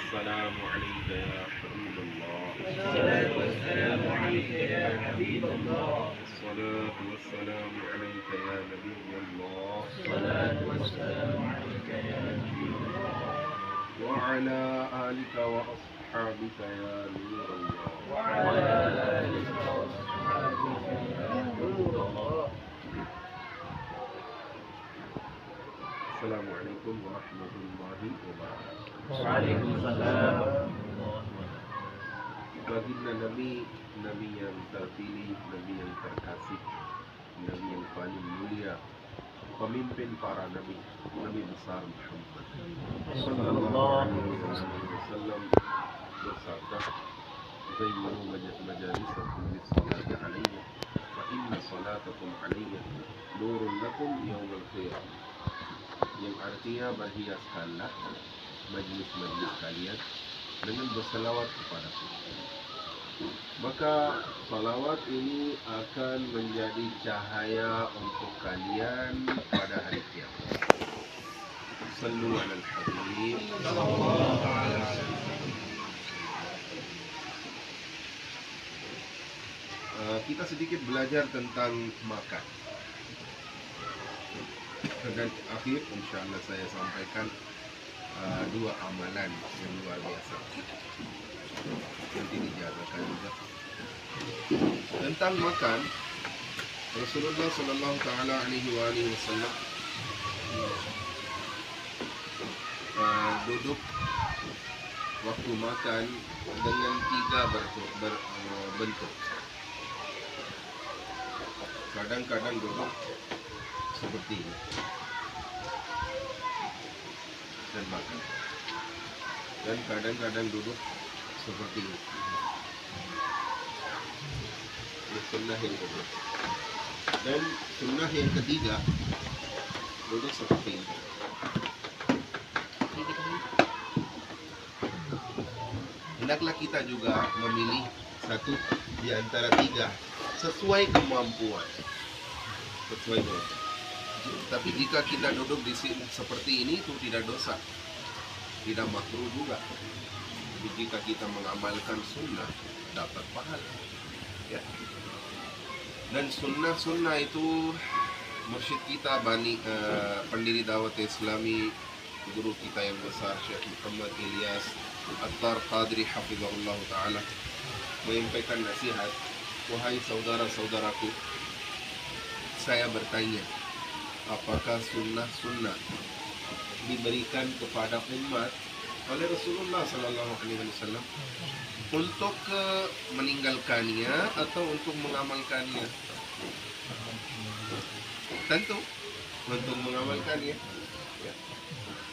والسلام عليك يا حبيب الله. الصلاة والسلام عليك يا حبيب الله. الصلاة والسلام عليك يا نبي الله. الصلاة والسلام عليك يا نبي الله. وعلى آلك وأصحابك يا نور الله. وعلى آلك وأصحابك يا نور الله. السلام عليكم ورحمة الله وبركاته. وعليكم السلام ورحمة الله وبركاته. Baginda Nabi, Nabi yang terpilih, Nabi yang terkasih, Nabi yang paling mulia, pemimpin para Nabi, Nabi besar Muhammad sallallahu alaihi wasallam bersabda, "Zayyinu majalisakum bis-salati alayya, fa inna salatakum alayya nurun lakum yawmal qiyamah." Yang artinya berhiaskanlah majlis-majlis kalian dengan berselawat kepadaku. Maka salawat ini akan menjadi cahaya untuk kalian pada hari kiamat. Sallu alal habib sallallahu alaihi wasallam. Kita sedikit belajar tentang makan. Dan akhir insyaallah saya sampaikan dua amalan yang luar biasa. Nanti dijabarkan juga tentang makan. Rasulullah Sallallahu Taala Alaihi Wasallam duduk waktu makan dengan tiga bentuk. Kadang-kadang duduk seperti ini dan makan, dan kadang-kadang duduk seperti ini. Ini sunnah yang kedua. Dan sunnah yang ketiga, duduk seperti ini. Hendaklah kita juga memilih satu di antara tiga sesuai kemampuan. Tapi jika kita duduk di sini seperti ini, itu tidak dosa, tidak makruh juga. Jika kita mengamalkan sunnah, dapat pahala. Ya. Dan sunnah itu mursyid kita pendiri Dawat Islami, guru kita yang besar Syekh Muhammad Ilyas Attar Qadri hafizahullah ta'ala menyampaikan nasihat, wahai saudara-saudaraku, saya bertanya, apakah sunnah diberikan kepada umat oleh Rasulullah Sallallahu Alaihi Wasallam untuk meninggalkannya atau untuk mengamalkannya? Tentu untuk mengamalkannya. Ya.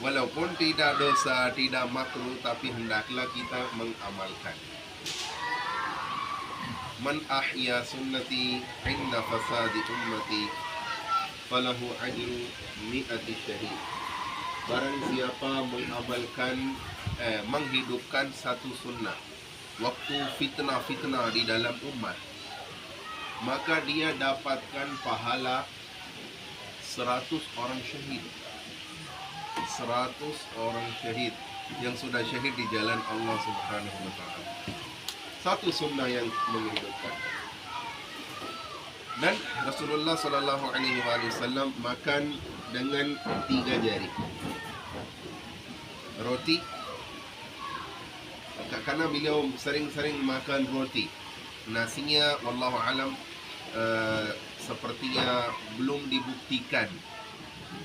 Walaupun tidak dosa, tidak makruh, tapi hendaklah kita mengamalkan. Man ahya sunnati inda fasadi ummati falahu ajru mi'ati syahid. Barang siapa menghidupkan satu sunnah waktu fitnah di dalam umat, maka dia dapatkan pahala 100 orang syahid. 100 orang syahid yang sudah syahid di jalan Allah Subhanahu wa taala. Satu sunnah yang menghidupkan. Dan Rasulullah Sallallahu Alaihi Wasallam makan dengan 3 jari. Roti, karena beliau sering-sering makan roti. Nasinya wallahu alam sepertinya belum dibuktikan,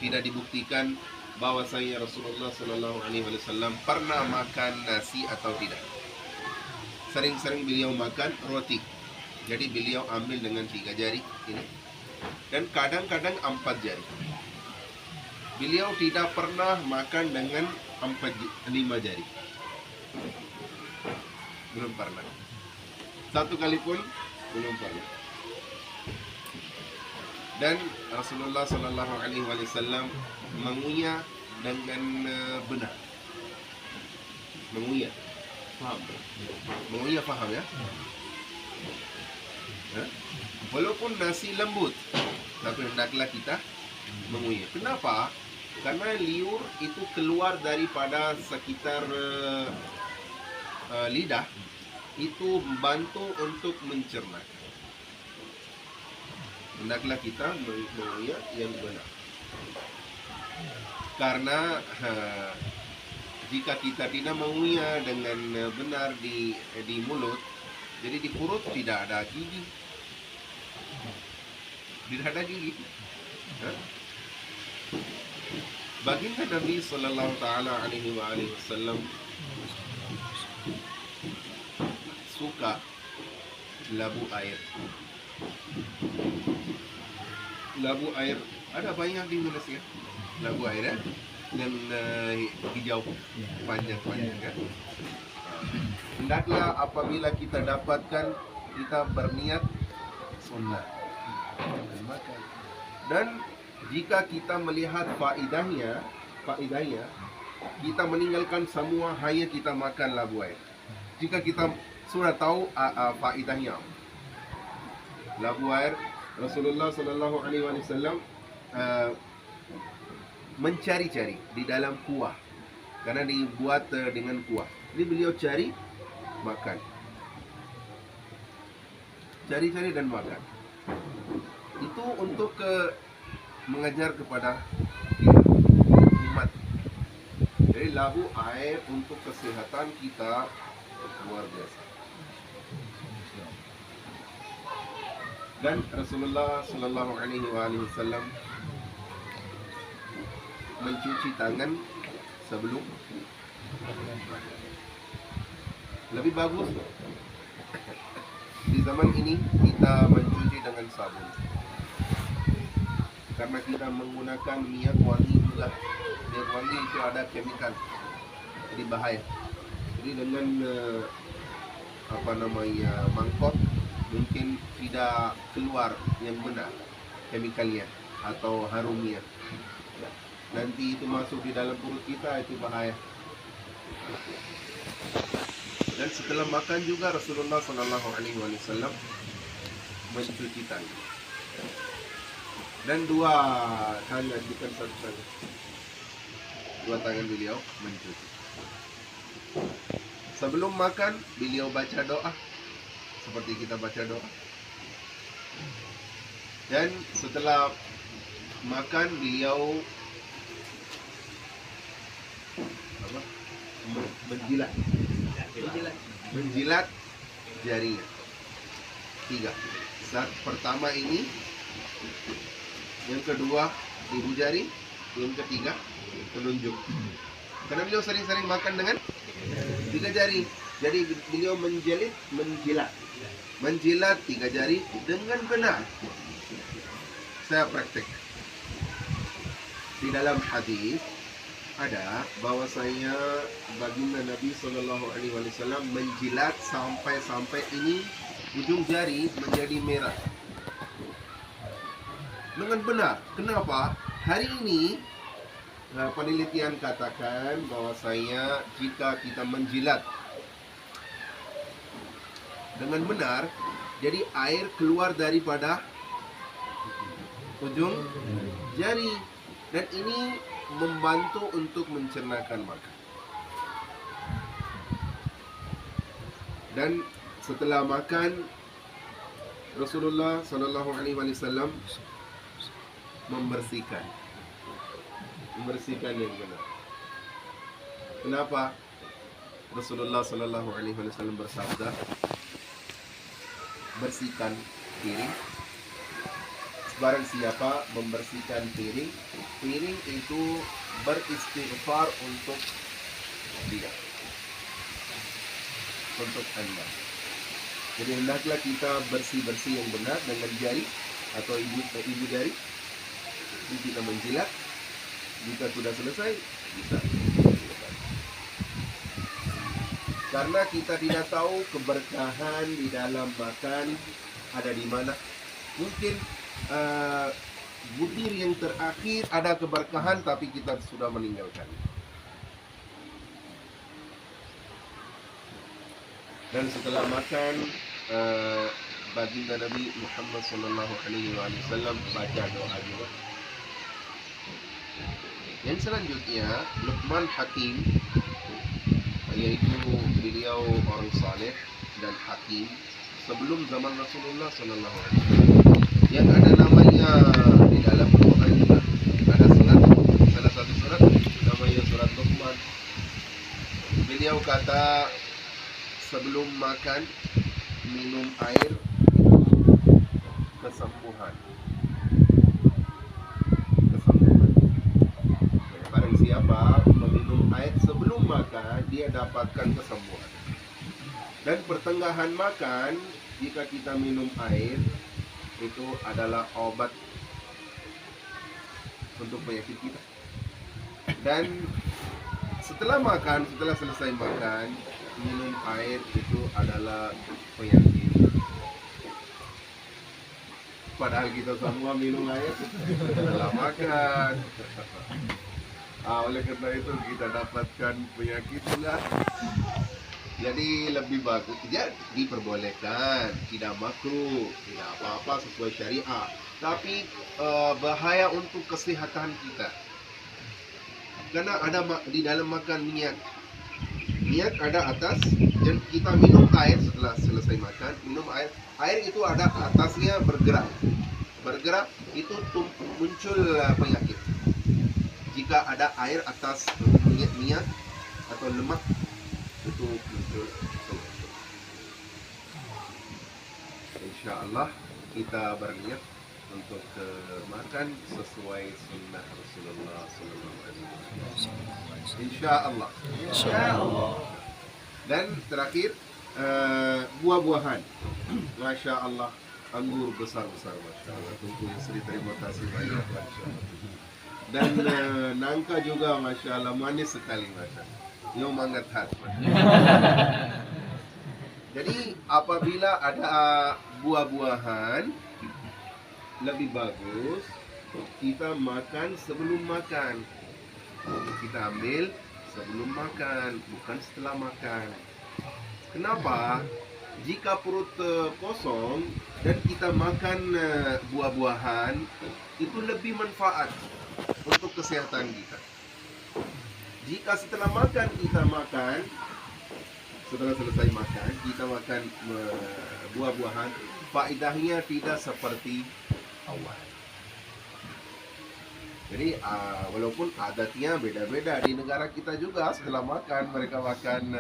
tidak dibuktikan bahwasanya Rasulullah Sallallahu Alaihi Wasallam pernah makan nasi atau tidak. Sering-sering beliau makan roti. Jadi beliau ambil dengan 3 jari ini, dan kadang-kadang 4 jari. Beliau tidak pernah makan dengan 5 jari. Belum pernah. Satu kali pun belum pernah. Dan Rasulullah Sallallahu Alaihi Wasallam mengunyah dengan benar. Mengunyah, paham? Mengunyah paham ya? Walaupun nasi lembut, tapi hendaklah kita mengunyah. Kenapa? Karena liur itu keluar daripada sekitar lidah, itu membantu untuk mencerna. Hendaklah kita mengunyah yang benar. Karena jika kita tidak mengunyah dengan benar di mulut, jadi di perut tidak ada gigi. Tidak ada gigi. Baginda Nabi Sallallahu Taala Alaihi Wasallam suka labu air. Labu air ada banyak di Indonesia. Labu air ya, yang hijau panjang-panjang kan. Hendaklah apabila kita dapatkan, kita berniat sunnah makan. Dan jika kita melihat faedahnya, kita meninggalkan semua, hanya kita makan labu air. Jika kita sudah tahu faedahnya, labu air, Rasulullah Sallallahu Alaihi Wasallam mencari-cari di dalam kuah, karena dibuat dengan kuah. Ini beliau cari, makan, cari-cari dan makan. Itu untuk mengajar kepada umat. Jadi labu air untuk kesehatan kita luar biasa. Dan Rasulullah Sallallahu Alaihi Wasallam mencuci tangan sebelum. Lebih bagus di zaman ini kita mencuci dengan sabun, karena kita menggunakan minyak wangi juga. Minyak wangi itu ada kemikal, jadi bahaya. Jadi dengan mangkok mungkin tidak keluar yang benar kemikalnya atau harumnya. Nanti itu masuk di dalam perut kita, itu bahaya. Dan setelah makan juga Rasulullah Sallallahu Alaihi Wasallam mencuci tangan. Dan dua tangan, bukan satu tangan. Dua tangan beliau mencuci. Sebelum makan beliau baca doa, seperti kita baca doa. Dan setelah makan beliau menjilat jarinya 3. Saat pertama ini, yang kedua ibu jari, yang ketiga telunjuk. Karena beliau sering-sering makan dengan 3 jari. Jadi beliau menjilat 3 jari dengan benar. Saya praktek. Di dalam hadis ada bahwasanya baginda Nabi Sallallahu Alaihi Wasallam menjilat sampai ini ujung jari menjadi merah dengan benar. Kenapa? Hari ini penelitian katakan bahwasanya jika kita menjilat dengan benar, jadi air keluar daripada ujung jari, dan ini membantu untuk mencernakan makan. Dan setelah makan, Rasulullah Sallallahu Alaihi Wasallam membersihkan yang benar. Kenapa? Rasulullah Sallallahu Alaihi Wasallam bersabda, bersihkan piring. Barang siapa membersihkan piring itu beristighfar untuk dia, untuk Anda. Jadi hendaklah kita bersih-bersih yang benar dengan jari atau ibu jari. Ini kita menjilat. Jika sudah selesai, bisa. Karena kita tidak tahu keberkahan di dalam makan ada di mana. Mungkin butir yang terakhir ada keberkahan, tapi kita sudah meninggalkan. Dan setelah makan, baginda Nabi Muhammad Sallallahu Alaihi Wasallam baca doa juga. Yang selanjutnya Luqman Hakim, yaitu beliau orang saleh dan hakim sebelum zaman Rasulullah Sallallahu Alaihi Wasallam, yang ada namanya di dalam Quran juga. Ada salah satu surat namanya surat Luqman. Beliau kata sebelum makan minum air itu kesembuhan. Barang siapa meminum air sebelum makan, dia dapatkan kesembuhan. Dan pertengahan makan, jika kita minum air, itu adalah obat untuk penyakit kita. Dan setelah selesai makan, minum air itu adalah penyakit. Padahal kita semua minum air setelah makan. Oleh karena itu kita dapatkan penyakit juga. Jadi lebih bagus, ya diperbolehkan, tidak makruh, tidak apa-apa sesuai syariat. Tapi bahaya untuk kesehatan kita. Karena ada di dalam makan minyak ada atas, dan kita minum air setelah selesai makan, minum air itu ada atasnya bergerak itu muncul penyakit. Jika ada air atas minyak atau lemak, itu muncul. Insya Allah kita berniat untuk makan sesuai sunnah Rasulullah SAW. Insya Allah. Dan terakhir buah-buahan. Masya Allah, anggur besar-besar, Masya Allah. Tunggu Sri, terima kasih banyak, Masya Allah. Dan nangka juga, Masya Allah, manis sekali, Masya Allah. Yo mangat hat. Jadi apabila ada buah-buahan, lebih bagus kita makan sebelum makan. Kita ambil sebelum makan, bukan setelah makan. Kenapa? Jika perut kosong dan kita makan buah-buahan, itu lebih manfaat untuk kesehatan kita. Jika setelah selesai makan, kita makan buah-buahan, faedahnya tidak seperti awal. Jadi walaupun adatnya beda-beda di negara kita juga, setelah makan mereka makan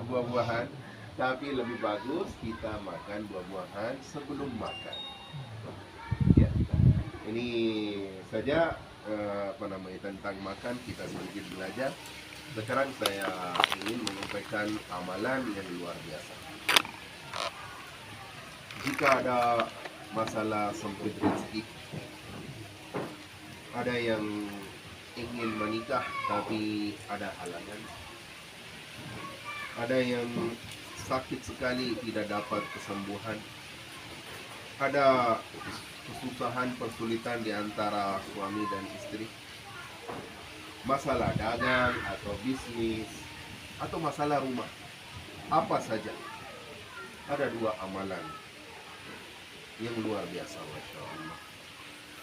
buah-buahan, tapi lebih bagus kita makan buah-buahan sebelum makan. Ya, ini saja tentang makan kita sedikit belajar. Sekarang saya ingin menyampaikan amalan yang luar biasa. Jika ada masalah sempit rezeki, ada yang ingin menikah tapi ada halangan, ada yang sakit sekali tidak dapat kesembuhan, ada kesusahan persulitan di antara suami dan istri, masalah dagang atau bisnis, atau masalah rumah, apa saja, ada dua amalan yang luar biasa, Masya Allah.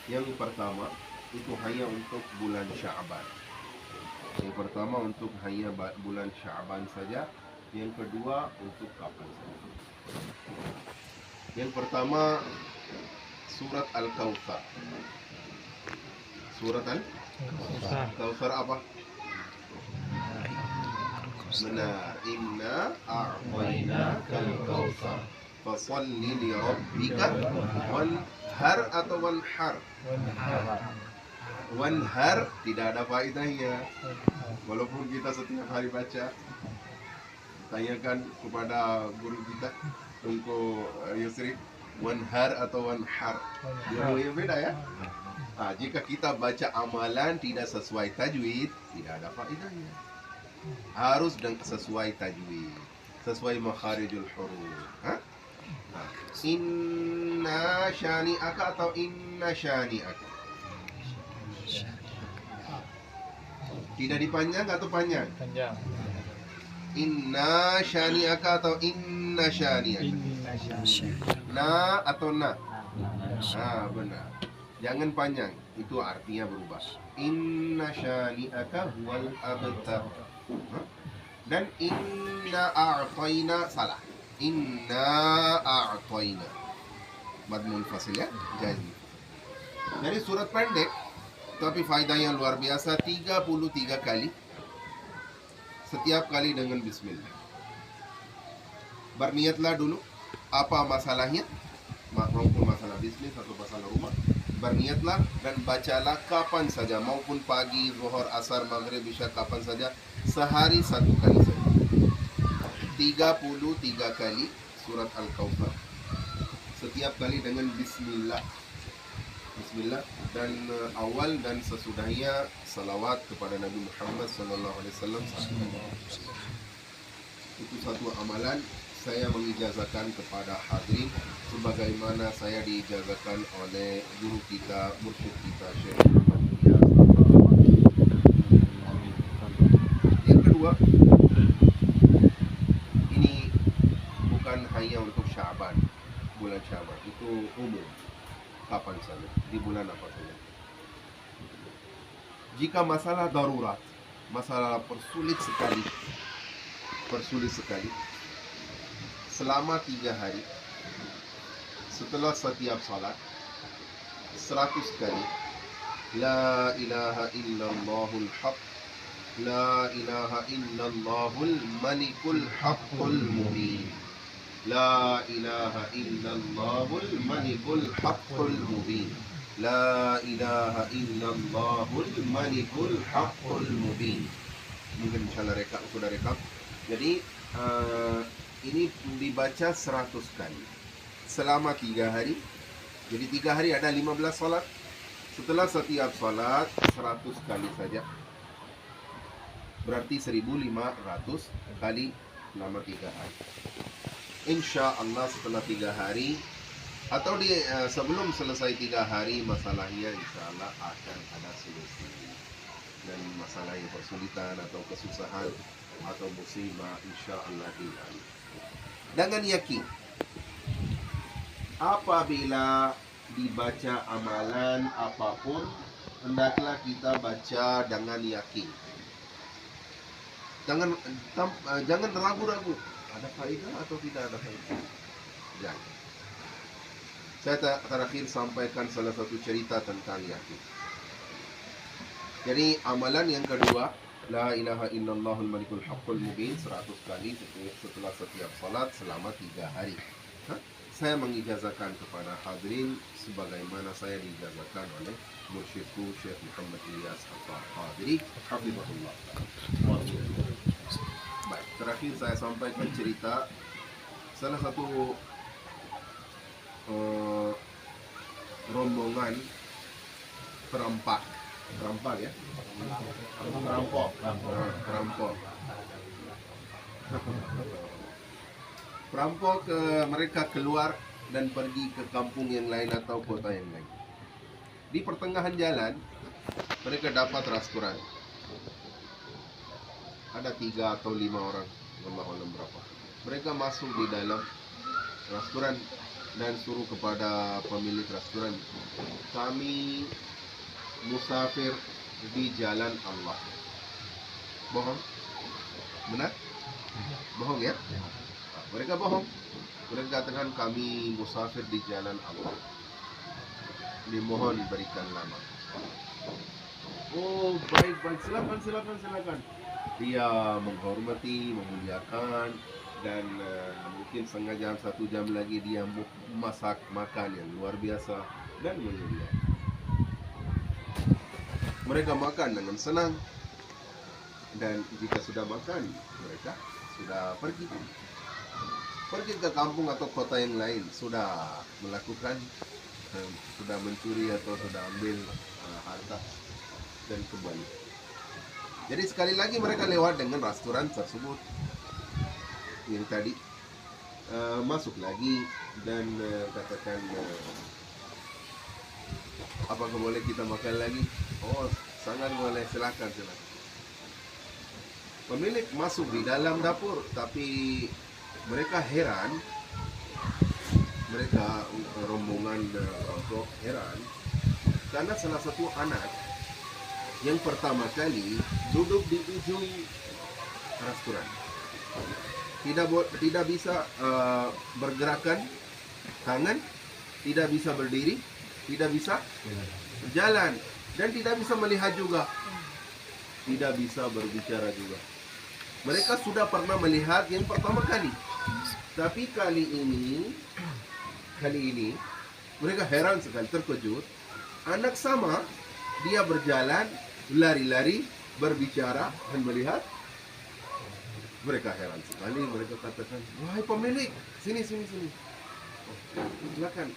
Yang pertama itu hanya untuk bulan Sya'ban. Yang pertama untuk hanya bulan Sya'ban saja. Yang kedua untuk kapan saja. Yang pertama surat Al-Kautsar. Surat Al-Kautsar apa? Benar. Inna a'tainaka al-kautsar fasalli li rabbika wanhar atau wanhar. Wanhar tidak ada faedahnya. Walaupun kita setiap hari baca, tanyakan kepada guru kita untuk Yusri, wanhar atau wanhar, dua yang beda ya. Jika kita baca amalan tidak sesuai tajwid, tidak ada faedahnya. Harus dan sesuai tajwid, sesuai makharijul huruf. Inna syani'aka atau inna syani'aka. Tidak dipanjang atau panjang? Panjang. Inna syani'aka atau inna syani'aka. Na atau na? Benar. Jangan panjang, itu artinya berubah. Inna syani'aka huwal abtar. Dan inna a'tayna salah. Inna a'tayna. Mad munfasil ya, jazm. Jadi surat pendek tapi faedahnya luar biasa, 33 kali. Setiap kali dengan bismillah. Berniatlah dulu apa masalahnya, maupun masalah bisnis atau masalah rumah. Berniatlah dan bacalah kapan saja, maupun pagi, zuhur, asar, maghrib, isya, kapan saja. Sehari 1 kali saja. 33 kali surat Al-Kautsar. Setiap kali dengan bismillah. Bismillah, dan awal dan sesudahnya salawat kepada Nabi Muhammad SAW. Itu satu amalan saya mengijazahkan kepada hadirin sebagaimana saya diijazahkan oleh guru kita, mursyid kita, Syekh Muhammad Ilyas. Yang kedua, ini bukan hanya untuk Sya'ban, bulan Sya'ban, itu umum, kapan saja, di bulan apa saja. Jika masalah darurat, masalah persulit sekali, selama 3 hari, setelah setiap salat, 100 kali, La ilaha illallahul haq, La ilaha illallahul malikul haqqul mubin, La ilaha illallahul malikul haqqul mubin, La ilaha illallahul malikul haqqul mubin. Mungkin misalnya sudah rekap. Jadi ini dibaca 100 kali selama 3 hari. Jadi 3 hari ada 15 salat. Setelah setiap salat 100 kali saja, berarti 1500 kali selama 3 hari. Insya Allah setelah 3 hari atau sebelum selesai 3 hari, masalahnya insya Allah akan ada solusi. Dan masalah yang persulitan atau kesusahan atau musibah insya Allah hilang. Dengan yakin, apabila dibaca amalan apapun, hendaklah kita baca dengan yakin. Jangan ragu-ragu, ada faedah atau tidak ada faedah. Jangan. Saya terakhir sampaikan salah satu cerita tentang yakin. Jadi amalan yang kedua, La ilaha illallahul malikul haqqul mubin 100 kali setelah setiap salat selama 3 hari. Saya mengijazahkan kepada hadirin sebagaimana saya diijazahkan oleh mursyidku Syekh Muhammad Ilyas Al-Qadiri hafizahullah. Baik, terakhir saya sampaikan cerita salah satu rombongan perampok ya, perampok mereka keluar dan pergi ke kampung yang lain atau kota yang lain. Di pertengahan jalan mereka dapat restoran, ada 3 atau 5 orang, wallahu alam berapa. Mereka masuk di dalam restoran dan suruh kepada pemilik restoran, kami musafir di jalan Allah. Bohong? Benar? Bohong ya? Mereka bohong. Mereka katakan kami musafir di jalan Allah. Dimohon berikan nama. Oh, baik, silakan. Dia menghormati, memuliakan, dan mungkin setengah jam, 1 jam lagi dia masak makan yang luar biasa dan memuliakan. Mereka makan dengan senang, dan jika sudah makan, mereka sudah pergi ke kampung atau kota yang lain, sudah melakukan, sudah mencuri atau sudah ambil harta dan kembali. Jadi sekali lagi mereka lewat dengan restoran tersebut yang tadi, masuk lagi dan katakan, apakah boleh kita makan lagi? Oh, sangat boleh, silakan. Pemilik masuk di dalam dapur, tapi mereka heran, mereka rombongan perampok heran, Karena salah satu anak yang pertama kali duduk di ujung restoran, tidak bisa bergerakan tangan, tidak bisa berdiri, tidak bisa berjalan, dan tidak bisa melihat juga, tidak bisa berbicara juga. Mereka sudah pernah melihat yang pertama kali, tapi kali ini mereka heran sekali, terkejut. Anak sama, dia berjalan, lari-lari, berbicara, dan melihat. Mereka heran sekali. Mereka katakan, wahai pemilik, sini. Silakan,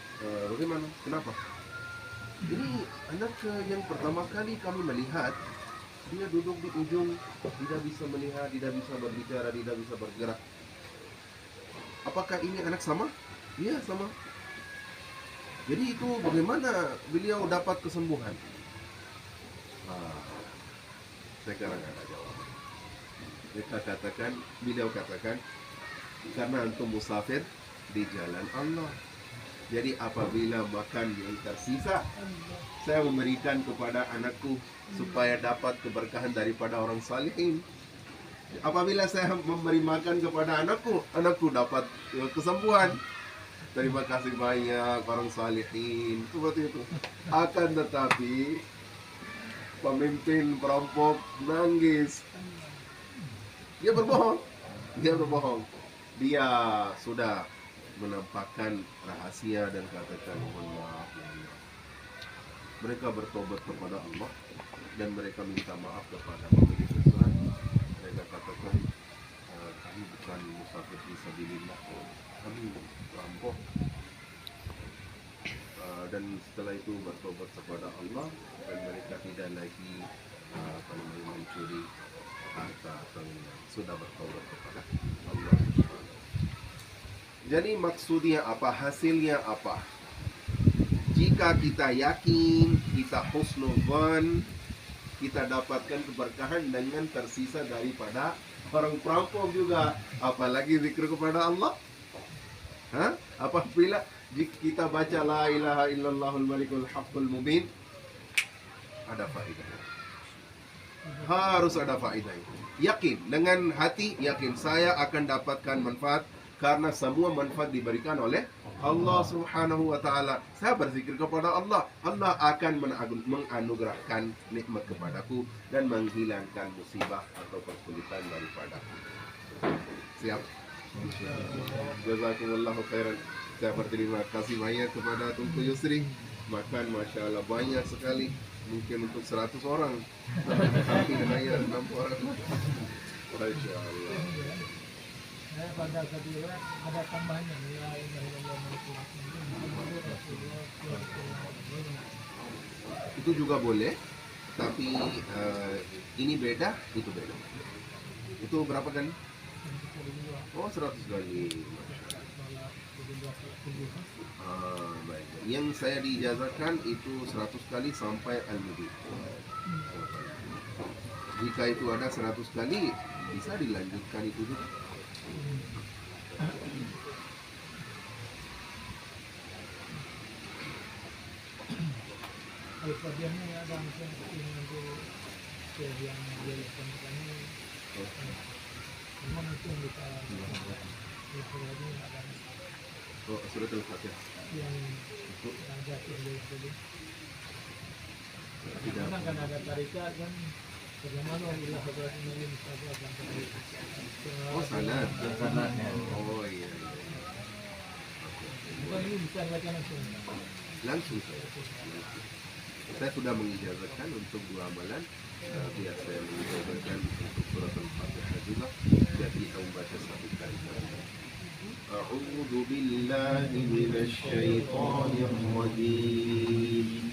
bagaimana? Kenapa? Ini anak yang pertama kali kami melihat. Dia duduk di ujung, tidak bisa melihat, tidak bisa berbicara, tidak bisa bergerak. Apakah ini anak sama? Iya, sama. Jadi itu bagaimana beliau dapat kesembuhan? Sekarang ada jawab. Beliau katakan, karena antum musafir di jalan Allah. Jadi apabila makan yang tersisa, saya memberikan kepada anakku supaya dapat keberkahan daripada orang salihin. Apabila saya memberi makan kepada anakku dapat kesembuhan. Terima kasih banyak orang salihin. Seperti itu. Akan tetapi pemimpin perampok nangis. Dia berbohong. Dia sudah menampakkan rahasia dan katakan mohon maaf. Mereka bertobat kepada Allah dan mereka minta maaf kepada pemilik restoran. Mereka katakan, kami bukan musafir fisabilillah, kami perampok. Dan setelah itu bertobat kepada Allah dan mereka tidak lagi mencuri harta atau sudah bertobat kepada Allah. Jadi maksudnya apa? Hasilnya apa? Jika kita yakin, kita husnuzan, kita dapatkan keberkahan dengan tersisa daripada orang perampok juga. Apalagi zikir kepada Allah. Apabila kita baca la ilaha illallahul malikul haqqul mubin, ada faedah. Harus ada faedah. Yakin, dengan hati yakin saya akan dapatkan manfaat. Karena semua manfaat diberikan oleh Allah Subhanahu wa Ta'ala. Saya berzikir kepada Allah, Allah akan menganugerahkan nikmat kepadaku dan menghilangkan musibah atau kesulitan daripadaku. Siap? Jazakumullahu khairan. Saya berterima kasih banyak kepada Tunku Yusri. Makan Masya Allah banyak sekali. Mungkin untuk 100 orang, tapi hanya 6 orang. Masya Allah. Pada kedua ada tambahannya itu juga boleh, tapi ini beda, itu beda. Itu berapa kali? Oh, 100 kali. Baik. Yang saya diijazahkan itu 100 kali sampai al-mubin. Jika itu ada 100 kali, bisa dilanjutkan itu juga. Al-Fatihahnya ada mungkin untuk yang dilakukan ini. Memang itu yang kita ada. Oh, surat Al-Fatihah. Yang jatuh dari tadi. Kadang kan ada tarikat kan. Bagaimana Allah Subhanahu wa taala. Oh, salat. Oh iya. Bukan ini bisa baca langsung. Langsung saya sudah mengijazahkan untuk 2 amalan. Biar saya mengijazahkan untuk surat Al-Fatihah juga. Jadi kamu baca 1 kali. A'udzu billahi minasy syaithanir rajim.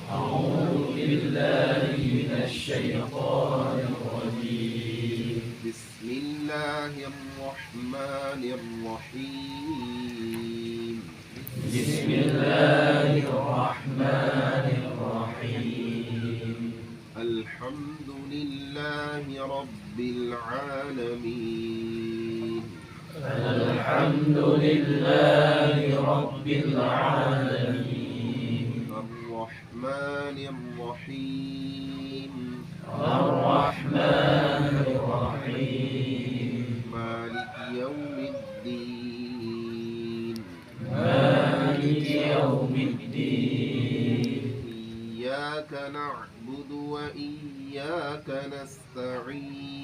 أعوذ بالله من الشيطان الرجيم بسم الله الرحمن الرحيم بسم الله الرحمن الرحيم الحمد لله رب العالمين الحمد لله رب العالمين الرحمن الرحيم الرحمن الرحيم مالك يوم الدين مالك يوم الدين إياك نعبد وإياك نستعين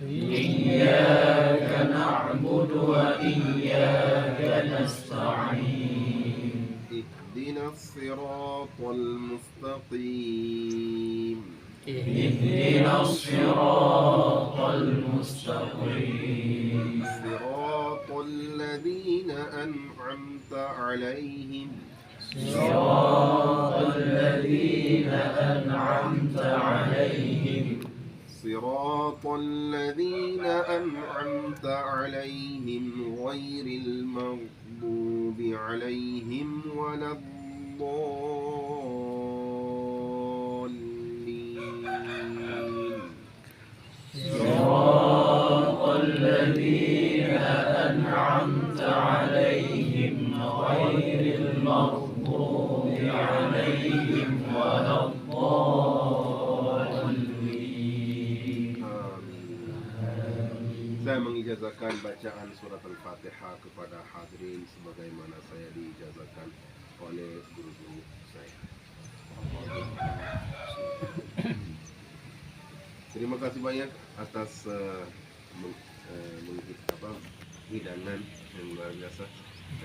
إياك نعبد وإياك نستعين اهدنا الصراط المستقيم اهدنا الصراط المستقيم صراط الذين أنعمت عليهم صراط الذين أنعمت عليهم صراط الذين أنعمت عليهم غير المغضوب عليهم ولا الضالين صراط الذين أنعمت عليهم غير المغضوب عليهم ولا الضالين Saya mengijazahkan bacaan surat Al-Fatihah kepada hadirin sebagaimana saya diijazahkan oleh guru-guru saya. Terima kasih banyak atas hidangan yang luar biasa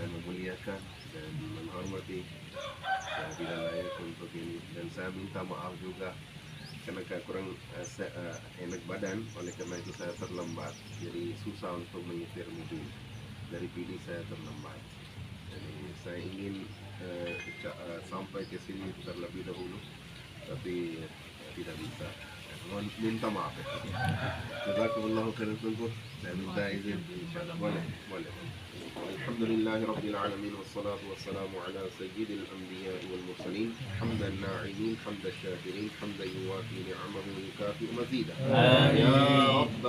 dan memuliakan dan menghormati kehadiran saya untuk ini, dan saya minta maaf juga karena kurang enak badan, oleh karena itu saya terlambat, jadi susah untuk menyetir mobil. Dari pilih saya terlambat, jadi saya ingin sampai ke sini terlebih dahulu, tapi tidak bisa. Mohon minta maaf ya. Jazakumullahu khairan tuntuh. Saya minta izin. Boleh, boleh. Alhamdulillahi Rabbil Alamin. Wassalatu wassalamu ala sayyidil anbiya wal mursalin. Hamdan na'imin, hamdan syakirin, hamdan yuwafi ni'amahu wa yukafi mazidah. Ya Rabb